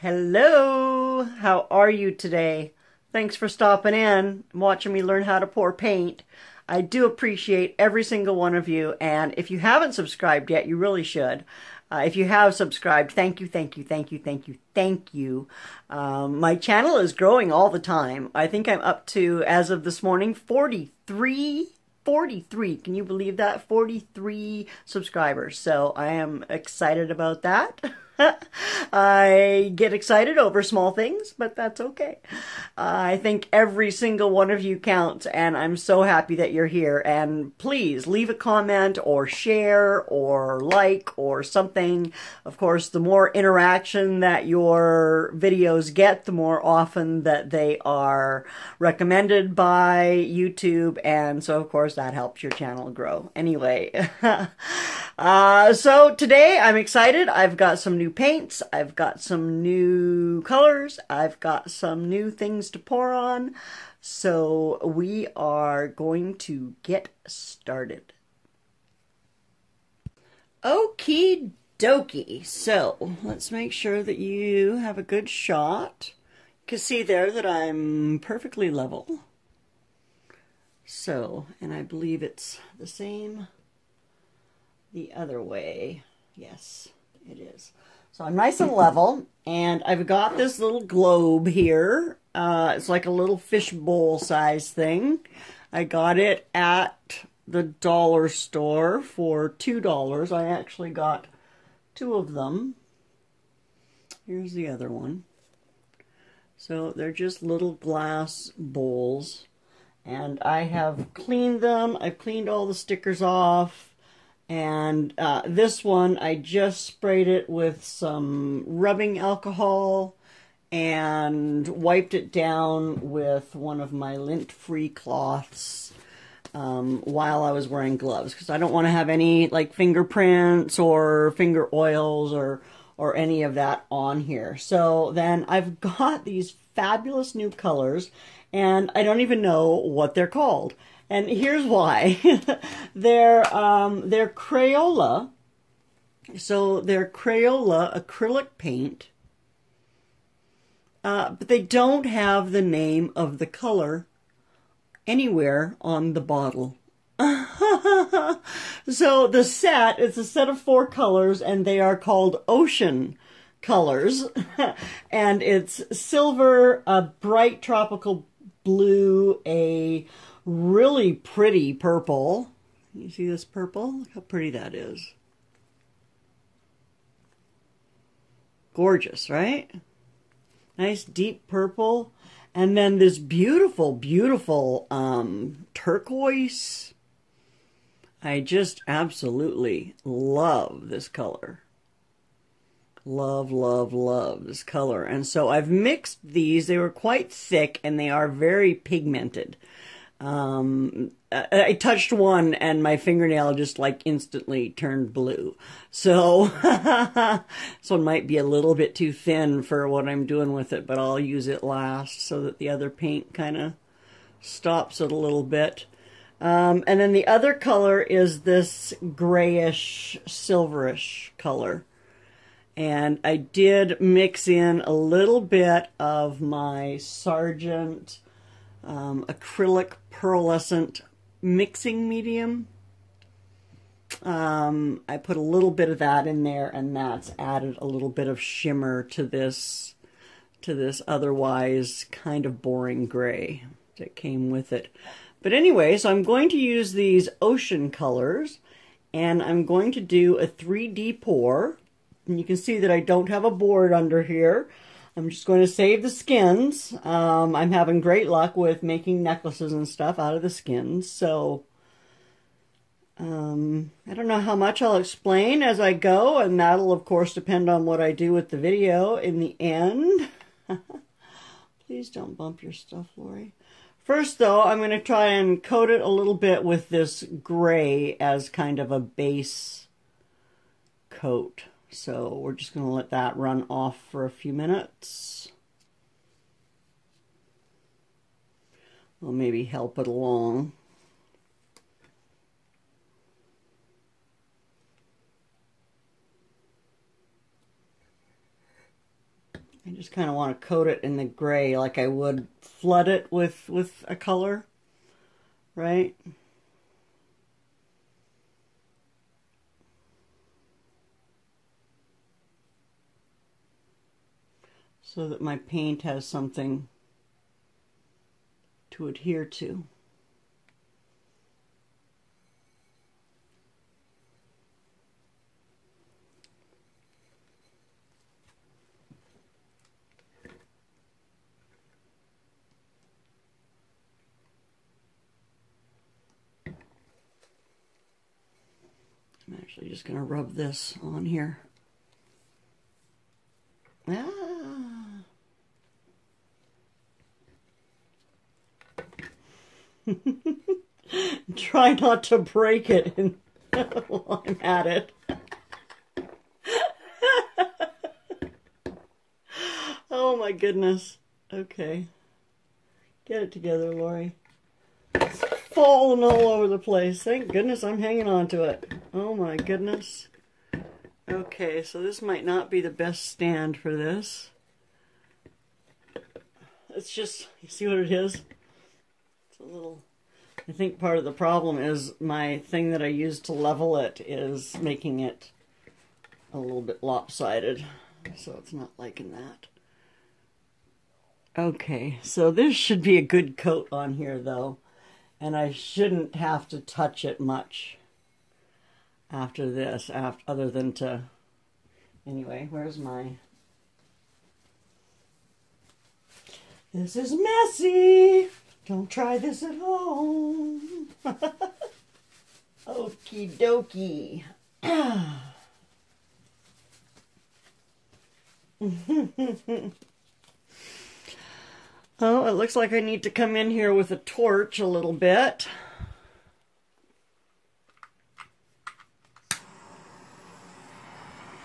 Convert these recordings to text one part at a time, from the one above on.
Hello, how are you today? Thanks for stopping in and watching me learn how to pour paint. I do appreciate every single one of you, and if you haven't subscribed yet, you really should. If you have subscribed, thank you, thank you, thank you, thank you, thank you. My channel is growing all the time. I think I'm up to, as of this morning, 43. Can you believe that? 43 subscribers. So I am excited about that. I get excited over small things, but that's okay. I think every single one of you counts, and I'm so happy that you're here. And please leave a comment or share or like or something. Of course, the more interaction that your videos get, the more often that they are recommended by YouTube, and so of course that helps your channel grow. Anyway, so today I'm excited. I've got some new paints, I've got some new colors, I've got some new things to pour on, so we are going to get started. Okie dokie, so let's make sure that you have a good shot. You can see there that I'm perfectly level. So, and I believe it's the same the other way. Yes, it is. So I'm nice and level, and I've got this little globe here. It's like a little fishbowl size thing. I got it at the dollar store for $2. I actually got two of them. Here's the other one. So they're just little glass bowls, and I have cleaned them. I've cleaned all the stickers off. And this one, I just sprayed it with some rubbing alcohol and wiped it down with one of my lint-free cloths while I was wearing gloves, because I don't want to have any like fingerprints or finger oils or any of that on here. So then I've got these fabulous new colors, and I don't even know what they're called. And here's why. They're Crayola. So they're Crayola acrylic paint. But they don't have the name of the color anywhere on the bottle. So the set, it's a set of 4 colors, and they are called Ocean colors. And it's silver, a bright tropical blue, a really pretty purple. You see this purple? Look how pretty that is. Gorgeous, right? Nice deep purple. And then this beautiful, beautiful turquoise. I just absolutely love this color. Love, love, love this color. And so I've mixed these. They were quite thick, and they are very pigmented. I touched one, and my fingernail just like instantly turned blue. So this one might be a little bit too thin for what I'm doing with it, but I'll use it last so that the other paint kind of stops it a little bit. And then the other color is this grayish, silverish color. And I did mix in a little bit of my Sargent acrylic pearlescent mixing medium. I put a little bit of that in there, and that's added a little bit of shimmer to this otherwise kind of boring gray that came with it. But anyway, so I'm going to use these Ocean colors, and I'm going to do a 3D pour. And you can see that I don't have a board under here. I'm just going to save the skins. I'm having great luck with making necklaces and stuff out of the skins. So I don't know how much I'll explain as I go, and that'll of course depend on what I do with the video in the end. Please don't bump your stuff, Lori. First though, I'm going to try and coat it a little bit with this gray as kind of a base coat. So we're just going to let that run off for a few minutes. We'll maybe help it along. I just kind of want to coat it in the gray like I would flood it with a color, right? So that my paint has something to adhere to. I'm actually just going to rub this on here. Try not to break it while I'm at it. Oh my goodness. Okay. Get it together, Lori. It's falling all over the place. Thank goodness I'm hanging on to it. Oh my goodness. Okay, so this might not be the best stand for this. It's just, you see what it is? It's a little, I think part of the problem is my thing that I use to level it is making it a little bit lopsided. So it's not liking that. Okay, so this should be a good coat on here though. And I shouldn't have to touch it much after this, other than to, anyway, where's my, this is messy, don't try this at home. Okie dokie. Oh, it looks like I need to come in here with a torch a little bit.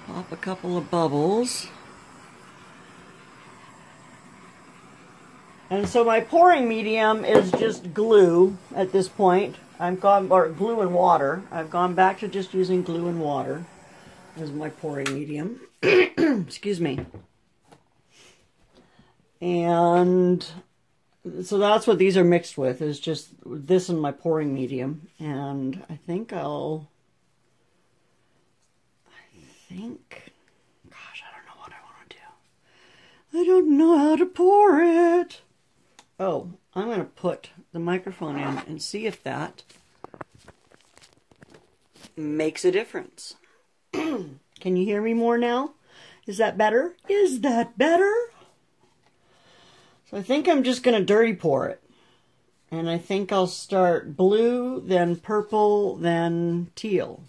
Pop a couple of bubbles. And so my pouring medium is just glue at this point. Or glue and water. I've gone back to just using glue and water as my pouring medium. Excuse me. And so that's what these are mixed with, is just this and my pouring medium. And I think gosh, I don't know what I want to do. I don't know how to pour it. Oh, I'm going to put the microphone in and see if that makes a difference. Can you hear me more now? Is that better? Is that better? So I think I'm just going to dirty pour it. And I think I'll start blue, then purple, then teal.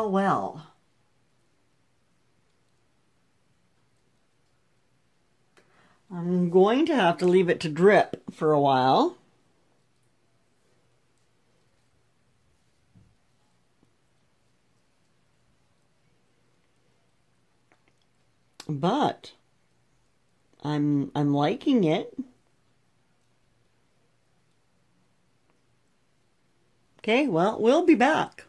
Well. I'm going to have to leave it to drip for a while. But I'm liking it. Okay, well, we'll be back.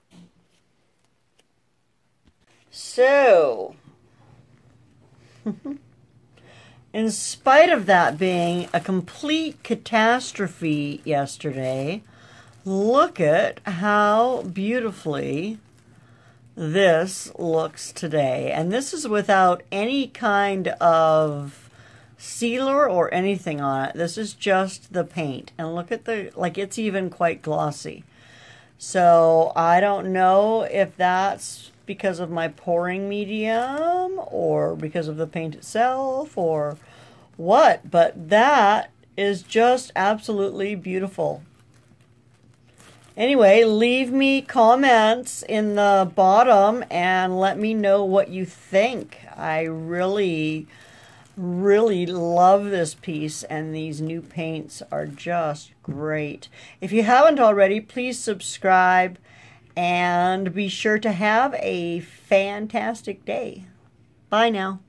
So, in spite of that being a complete catastrophe yesterday, look at how beautifully this looks today. And this is without any kind of sealer or anything on it. This is just the paint. And look at the, like, it's even quite glossy. So I don't know if that's because of my pouring medium or because of the paint itself or what, but that is just absolutely beautiful. Anyway, leave me comments in the bottom and let me know what you think. I really love this piece, and these new paints are just great. If you haven't already, please subscribe and be sure to have a fantastic day. Bye now.